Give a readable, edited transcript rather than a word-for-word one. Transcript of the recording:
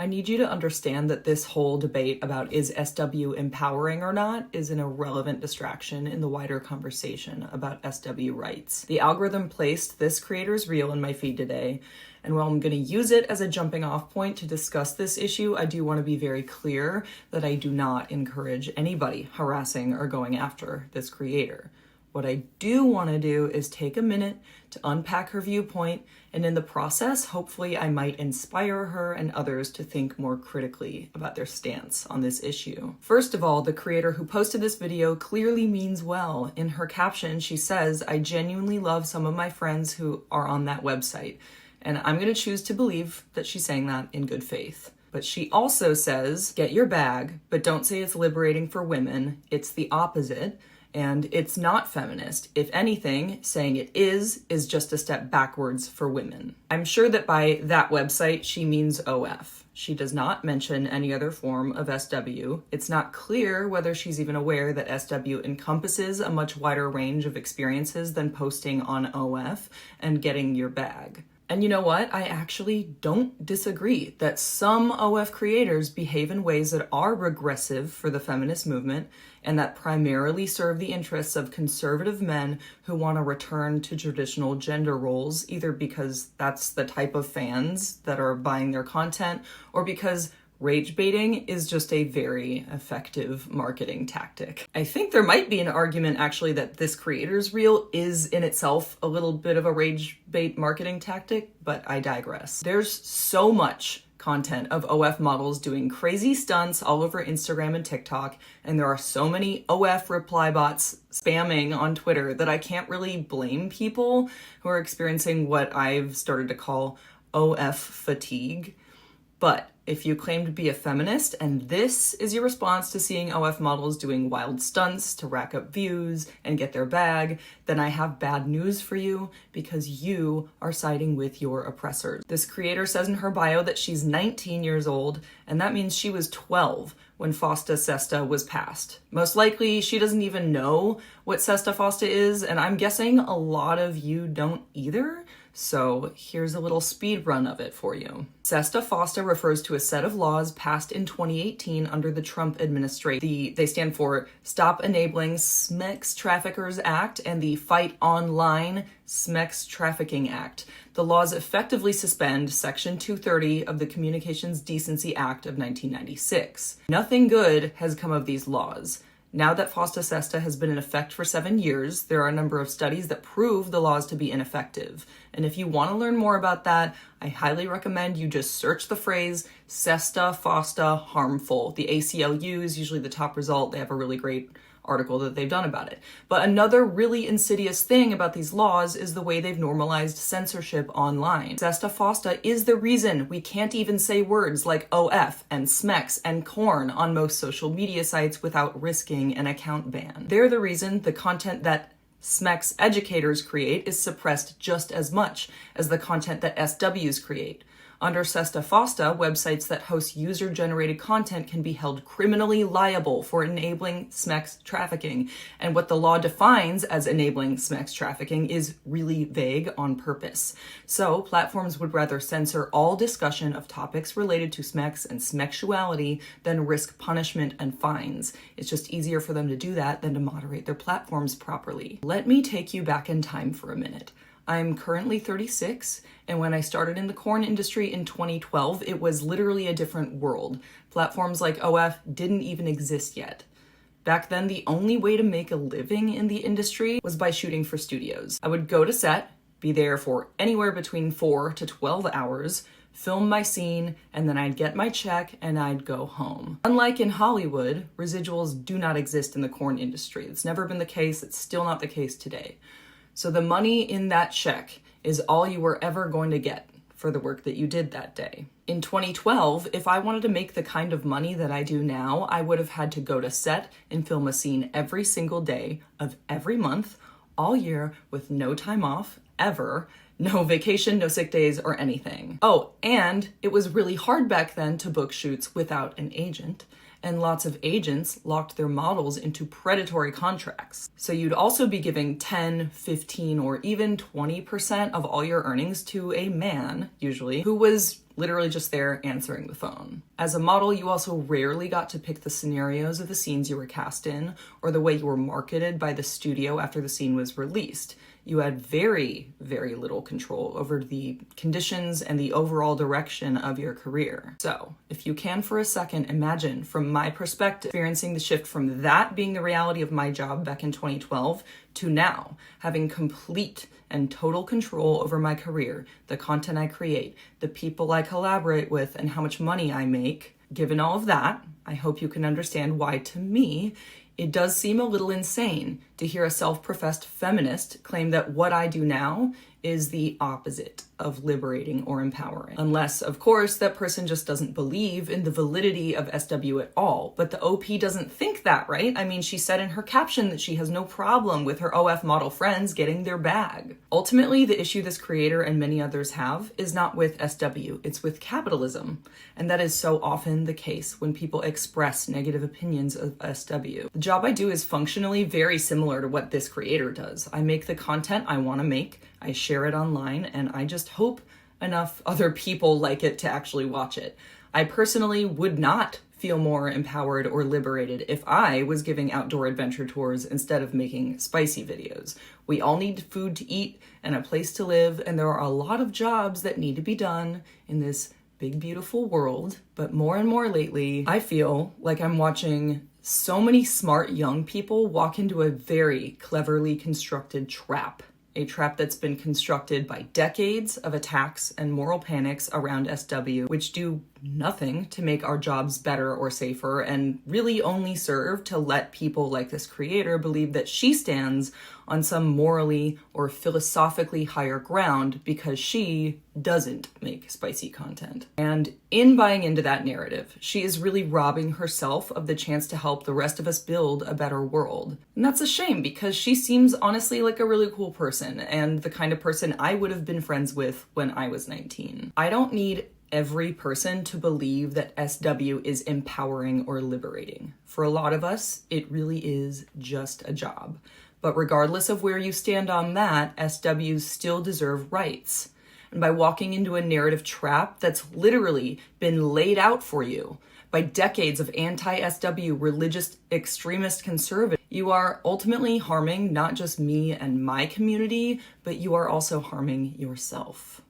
I need you to understand that this whole debate about is SW empowering or not is an irrelevant distraction in the wider conversation about SW rights. The algorithm placed this creator's reel in my feed today, and while I'm going to use it as a jumping off point to discuss this issue, I do want to be very clear that I do not encourage anybody harassing or going after this creator. What I do want to do is take a minute to unpack her viewpoint, and in the process, hopefully I might inspire her and others to think more critically about their stance on this issue. First of all, the creator who posted this video clearly means well. In her caption, she says, "I genuinely love some of my friends who are on that website." And I'm going to choose to believe that she's saying that in good faith. But she also says, "Get your bag, but don't say it's liberating for women. It's the opposite. And it's not feminist. If anything, saying it is just a step backwards for women." I'm sure that by that website, she means OF. She does not mention any other form of SW. It's not clear whether she's even aware that SW encompasses a much wider range of experiences than posting on OF and getting your bag. And you know what? I actually don't disagree that some OF creators behave in ways that are regressive for the feminist movement and that primarily serve the interests of conservative men who want to return to traditional gender roles, either because that's the type of fans that are buying their content or because rage baiting is just a very effective marketing tactic. I think there might be an argument actually that this creator's reel is in itself a little bit of a rage bait marketing tactic, but I digress. There's so much content of OF models doing crazy stunts all over Instagram and TikTok, and there are so many OF reply bots spamming on Twitter that I can't really blame people who are experiencing what I've started to call OF fatigue. But if you claim to be a feminist and this is your response to seeing OF models doing wild stunts to rack up views and get their bag, then I have bad news for you because you are siding with your oppressors. This creator says in her bio that she's 19 years old, and that means she was 12 when fosta-sesta was passed. Most likely, she doesn't even know what sesta-fosta is, and I'm guessing a lot of you don't either. So here's a little speed run of it for you. Sesta-fosta refers to a set of laws passed in 2018 under the Trump administration. They stand for Stop Enabling Sex Traffickers Act and the Fight Online Sex Trafficking Act. The laws effectively suspend Section 230 of the Communications Decency Act of 1996. Nothing good has come of these laws. Now that fosta-sesta has been in effect for 7 years, there are a number of studies that prove the laws to be ineffective. And if you want to learn more about that, I highly recommend you just search the phrase sesta-fosta harmful. The ACLU is usually the top result. They have a really great article that they've done about it. But another really insidious thing about these laws is the way they've normalized censorship online. Sesta-fosta is the reason we can't even say words like OF and SMEX and corn on most social media sites without risking an account ban. They're the reason the content that SMEX educators create is suppressed just as much as the content that SWs create. Under Sesta-fosta, websites that host user-generated content can be held criminally liable for enabling SMEX trafficking. And what the law defines as enabling SMEX trafficking is really vague on purpose. So platforms would rather censor all discussion of topics related to SMEX and SMEXuality than risk punishment and fines. It's just easier for them to do that than to moderate their platforms properly. Let me take you back in time for a minute. I'm currently 36, and when I started in the corn industry in 2012, it was literally a different world. Platforms like OF didn't even exist yet. Back then, the only way to make a living in the industry was by shooting for studios. I would go to set, be there for anywhere between 4 to 12 hours, film my scene, and then I'd get my check and I'd go home. Unlike in Hollywood, residuals do not exist in the corn industry. It's never been the case. It's still not the case today. So the money in that check is all you were ever going to get for the work that you did that day. In 2012, if I wanted to make the kind of money that I do now, I would have had to go to set and film a scene every single day of every month, all year, with no time off, ever, no vacation, no sick days, or anything. Oh, and it was really hard back then to book shoots without an agent. And lots of agents locked their models into predatory contracts. So you'd also be giving 10, 15, or even 20% of all your earnings to a man, usually, who was literally just there answering the phone. As a model, you also rarely got to pick the scenarios of the scenes you were cast in or the way you were marketed by the studio after the scene was released. You had very, very little control over the conditions and the overall direction of your career. So, if you can for a second imagine, from my perspective, experiencing the shift from that being the reality of my job back in 2012 to now, having complete and total control over my career, the content I create, the people I collaborate with, and how much money I make. Given all of that, I hope you can understand why, to me, it does seem a little insane to hear a self-professed feminist claim that what I do now is the opposite of liberating or empowering. Unless, of course, that person just doesn't believe in the validity of SW at all. But the OP doesn't think that, right? I mean, she said in her caption that she has no problem with her OF model friends getting their bag. Ultimately, the issue this creator and many others have is not with SW, it's with capitalism. And that is so often the case when people express negative opinions of SW. The job I do is functionally very similar to what this creator does. I make the content I want to make, I share it online, and I just hope enough other people like it to actually watch it. I personally would not feel more empowered or liberated if I was giving outdoor adventure tours instead of making spicy videos. We all need food to eat and a place to live, and there are a lot of jobs that need to be done in this big, beautiful world. But more and more lately, I feel like I'm watching so many smart young people walk into a very cleverly constructed trap. A trap that's been constructed by decades of attacks and moral panics around SW, which do nothing to make our jobs better or safer and really only serve to let people like this creator believe that she stands on some morally or philosophically higher ground because she doesn't make spicy content. And in buying into that narrative, she is really robbing herself of the chance to help the rest of us build a better world. And that's a shame because she seems honestly like a really cool person and the kind of person I would have been friends with when I was 19. I don't need every person to believe that SW is empowering or liberating. For a lot of us, it really is just a job. But regardless of where you stand on that, SWs still deserve rights. And by walking into a narrative trap that's literally been laid out for you by decades of anti-SW religious extremist conservatives, you are ultimately harming not just me and my community, but you are also harming yourself.